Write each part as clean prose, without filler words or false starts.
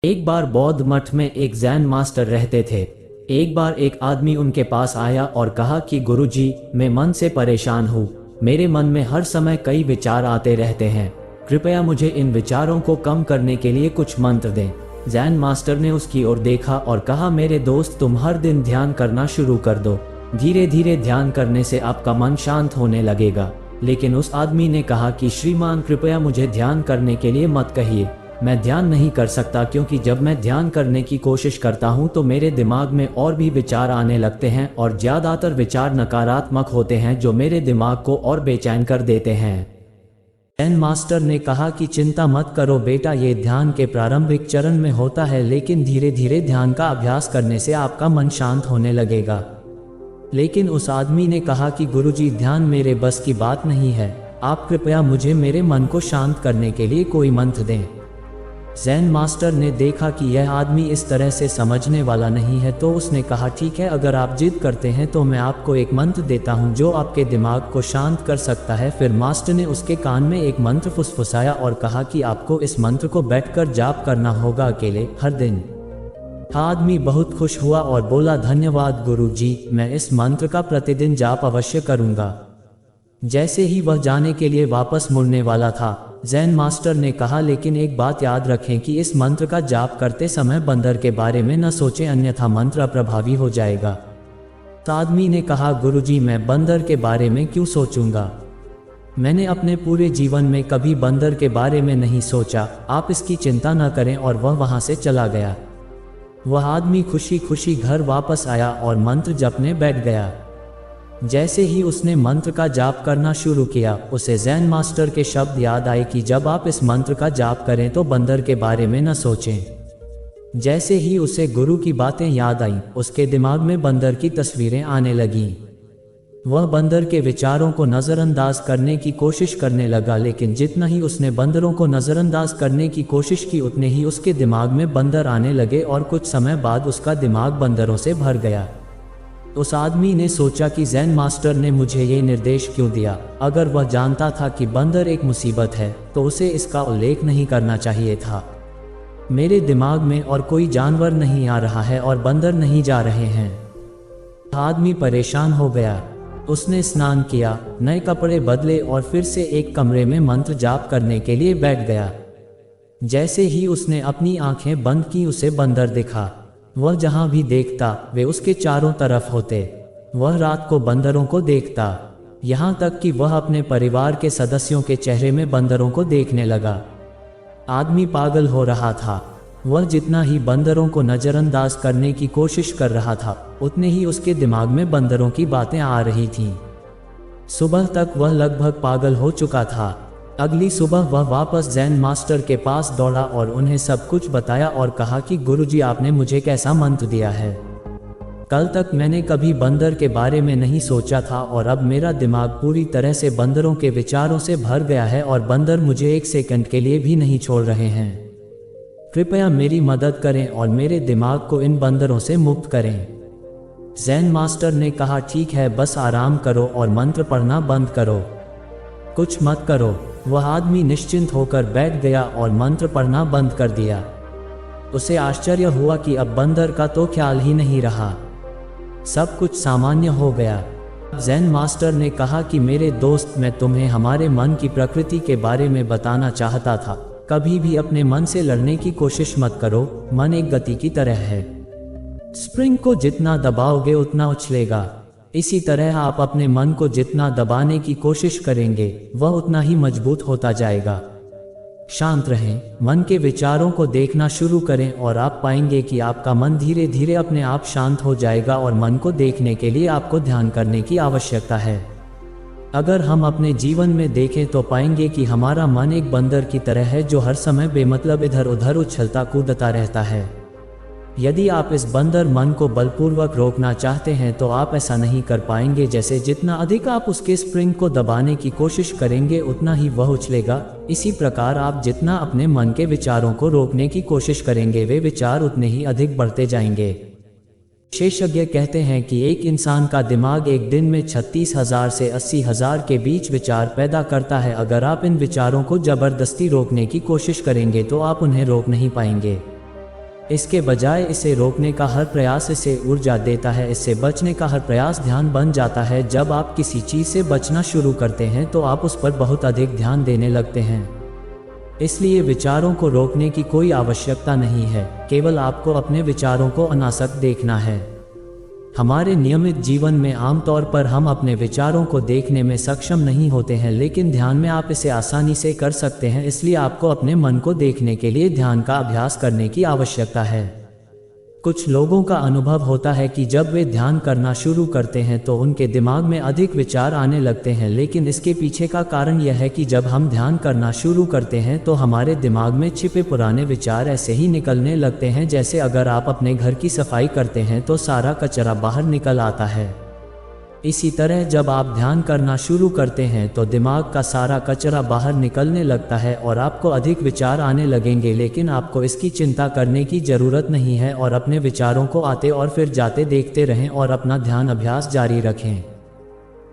एक बार बौद्ध मठ में एक जैन मास्टर रहते थे। एक बार एक आदमी उनके पास आया और कहा कि गुरुजी, मैं मन से परेशान हूँ। मेरे मन में हर समय कई विचार आते रहते हैं। कृपया मुझे इन विचारों को कम करने के लिए कुछ मंत्र दें। जैन मास्टर ने उसकी ओर देखा और कहा, मेरे दोस्त, तुम हर दिन ध्यान करना शुरू कर दो। धीरे धीरे ध्यान करने से आपका मन शांत होने लगेगा। लेकिन उस आदमी ने कहा कि श्रीमान, कृपया मुझे ध्यान करने के लिए मत कहिए। मैं ध्यान नहीं कर सकता क्योंकि जब मैं ध्यान करने की कोशिश करता हूं तो मेरे दिमाग में और भी विचार आने लगते हैं और ज़्यादातर विचार नकारात्मक होते हैं जो मेरे दिमाग को और बेचैन कर देते हैं। जैन मास्टर ने कहा कि चिंता मत करो बेटा, ये ध्यान के प्रारंभिक चरण में होता है, लेकिन धीरे धीरे ध्यान का अभ्यास करने से आपका मन शांत होने लगेगा। लेकिन उस आदमी ने कहा कि गुरुजी, ध्यान मेरे बस की बात नहीं है। आप कृपया मुझे मेरे मन को शांत करने के लिए कोई मंत्र दें। जैन मास्टर ने देखा कि यह आदमी इस तरह से समझने वाला नहीं है, तो उसने कहा, ठीक है, अगर आप जिद करते हैं तो मैं आपको एक मंत्र देता हूं जो आपके दिमाग को शांत कर सकता है। फिर मास्टर ने उसके कान में एक मंत्र फुसफुसाया और कहा कि आपको इस मंत्र को बैठकर जाप करना होगा, अकेले, हर दिन। आदमी बहुत खुश हुआ और बोला, धन्यवाद गुरुजी, मैं इस मंत्र का प्रतिदिन जाप अवश्य करूंगा। जैसे ही वह जाने के लिए वापस मुड़ने वाला था, जैन मास्टर ने कहा, लेकिन एक बात याद रखें कि इस मंत्र का जाप करते समय बंदर के बारे में न सोचें, अन्यथा मंत्र अप्रभावी हो जाएगा। आदमी ने कहा, गुरुजी, मैं बंदर के बारे में क्यों सोचूंगा? मैंने अपने पूरे जीवन में कभी बंदर के बारे में नहीं सोचा। आप इसकी चिंता न करें। और वह वहां से चला गया। वह आदमी खुशी खुशी घर वापस आया और मंत्र जपने बैठ गया। जैसे ही उसने मंत्र का जाप करना शुरू किया, उसे जैन मास्टर के शब्द याद आए कि जब आप इस मंत्र का जाप करें तो बंदर के बारे में न सोचें। जैसे ही उसे गुरु की बातें याद आईं, उसके दिमाग में बंदर की तस्वीरें आने लगीं। वह बंदर के विचारों को नज़रअंदाज करने की कोशिश करने लगा, लेकिन जितना ही उसने बंदरों को नज़रअंदाज करने की कोशिश की, उतने ही उसके दिमाग में बंदर आने लगे और कुछ समय बाद उसका दिमाग बंदरों से भर गया। उस आदमी ने सोचा कि जैन मास्टर ने मुझे ये निर्देश क्यों दिया? अगर वह जानता था कि बंदर एक मुसीबत है तो उसे इसका उल्लेख नहीं करना चाहिए था। मेरे दिमाग में और कोई जानवर नहीं आ रहा है और बंदर नहीं जा रहे हैं। आदमी परेशान हो गया। उसने स्नान किया, नए कपड़े बदले और फिर से एक कमरे में मंत्र जाप करने के लिए बैठ गया। जैसे ही उसने अपनी आंखें बंद की, उसे बंदर दिखा। वह जहां भी देखता वे उसके चारों तरफ होते। वह रात को बंदरों को देखता, यहाँ तक कि वह अपने परिवार के सदस्यों के चेहरे में बंदरों को देखने लगा। आदमी पागल हो रहा था। वह जितना ही बंदरों को नज़रअंदाज करने की कोशिश कर रहा था, उतने ही उसके दिमाग में बंदरों की बातें आ रही थीं। सुबह तक वह लगभग पागल हो चुका था। अगली सुबह वह वापस जैन मास्टर के पास दौड़ा और उन्हें सब कुछ बताया और कहा कि गुरुजी, आपने मुझे कैसा मंत्र दिया है? कल तक मैंने कभी बंदर के बारे में नहीं सोचा था और अब मेरा दिमाग पूरी तरह से बंदरों के विचारों से भर गया है और बंदर मुझे एक सेकंड के लिए भी नहीं छोड़ रहे हैं। कृपया मेरी मदद करें और मेरे दिमाग को इन बंदरों से मुक्त करें। जैन मास्टर ने कहा, ठीक है, बस आराम करो और मंत्र पढ़ना बंद करो, कुछ मत करो। वह आदमी निश्चिंत होकर बैठ गया और मंत्र पढ़ना बंद कर दिया। उसे आश्चर्य हुआ कि अब बंदर का तो ख्याल ही नहीं रहा, सब कुछ सामान्य हो गया। जैन मास्टर ने कहा कि मेरे दोस्त, मैं तुम्हें हमारे मन की प्रकृति के बारे में बताना चाहता था। कभी भी अपने मन से लड़ने की कोशिश मत करो। मन एक गति की तरह है, स्प्रिंग को जितना दबाओगे उतना उछलेगा। इसी तरह आप अपने मन को जितना दबाने की कोशिश करेंगे, वह उतना ही मजबूत होता जाएगा। शांत रहें, मन के विचारों को देखना शुरू करें और आप पाएंगे कि आपका मन धीरे धीरे अपने आप शांत हो जाएगा और मन को देखने के लिए आपको ध्यान करने की आवश्यकता है। अगर हम अपने जीवन में देखें तो पाएंगे कि हमारा मन एक बंदर की तरह है जो हर समय बेमतलब इधर उधर उछलता कूदता रहता है। यदि आप इस बंदर मन को बलपूर्वक रोकना चाहते हैं तो आप ऐसा नहीं कर पाएंगे। जैसे जितना अधिक आप उसके स्प्रिंग को दबाने की कोशिश करेंगे, उतना ही वह उछलेगा। इसी प्रकार आप जितना अपने मन के विचारों को रोकने की कोशिश करेंगे, वे विचार उतने ही अधिक बढ़ते जाएंगे। विशेषज्ञ कहते हैं कि एक इंसान का दिमाग एक दिन में 36,000 से 80,000 के बीच विचार पैदा करता है। अगर आप इन विचारों को जबरदस्ती रोकने की कोशिश करेंगे तो आप उन्हें रोक नहीं पाएंगे। इसके बजाय इसे रोकने का हर प्रयास इसे ऊर्जा देता है। इससे बचने का हर प्रयास ध्यान बन जाता है। जब आप किसी चीज़ से बचना शुरू करते हैं तो आप उस पर बहुत अधिक ध्यान देने लगते हैं। इसलिए विचारों को रोकने की कोई आवश्यकता नहीं है, केवल आपको अपने विचारों को अनासक्त देखना है। हमारे नियमित जीवन में आमतौर पर हम अपने विचारों को देखने में सक्षम नहीं होते हैं, लेकिन ध्यान में आप इसे आसानी से कर सकते हैं। इसलिए आपको अपने मन को देखने के लिए ध्यान का अभ्यास करने की आवश्यकता है। कुछ लोगों का अनुभव होता है कि जब वे ध्यान करना शुरू करते हैं तो उनके दिमाग में अधिक विचार आने लगते हैं, लेकिन इसके पीछे का कारण यह है कि जब हम ध्यान करना शुरू करते हैं तो हमारे दिमाग में छिपे पुराने विचार ऐसे ही निकलने लगते हैं, जैसे अगर आप अपने घर की सफाई करते हैं तो सारा कचरा बाहर निकल आता है। इसी तरह जब आप ध्यान करना शुरू करते हैं तो दिमाग का सारा कचरा बाहर निकलने लगता है और आपको अधिक विचार आने लगेंगे, लेकिन आपको इसकी चिंता करने की ज़रूरत नहीं है और अपने विचारों को आते और फिर जाते देखते रहें और अपना ध्यान अभ्यास जारी रखें।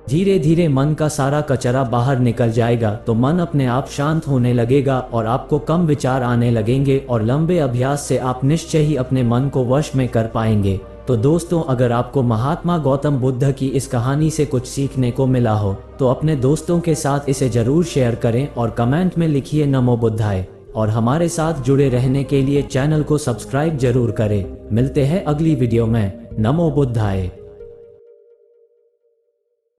धीरे धीरे मन का सारा कचरा बाहर निकल जाएगा तो मन अपने आप शांत होने लगेगा और आपको कम विचार आने लगेंगे और लंबे अभ्यास से आप निश्चय ही अपने मन को वश में कर पाएंगे। तो दोस्तों, अगर आपको महात्मा गौतम बुद्ध की इस कहानी से कुछ सीखने को मिला हो तो अपने दोस्तों के साथ इसे जरूर शेयर करें और कमेंट में लिखिए नमो बुद्धाय। और हमारे साथ जुड़े रहने के लिए चैनल को सब्सक्राइब जरूर करें। मिलते हैं अगली वीडियो में। नमो बुद्धाय।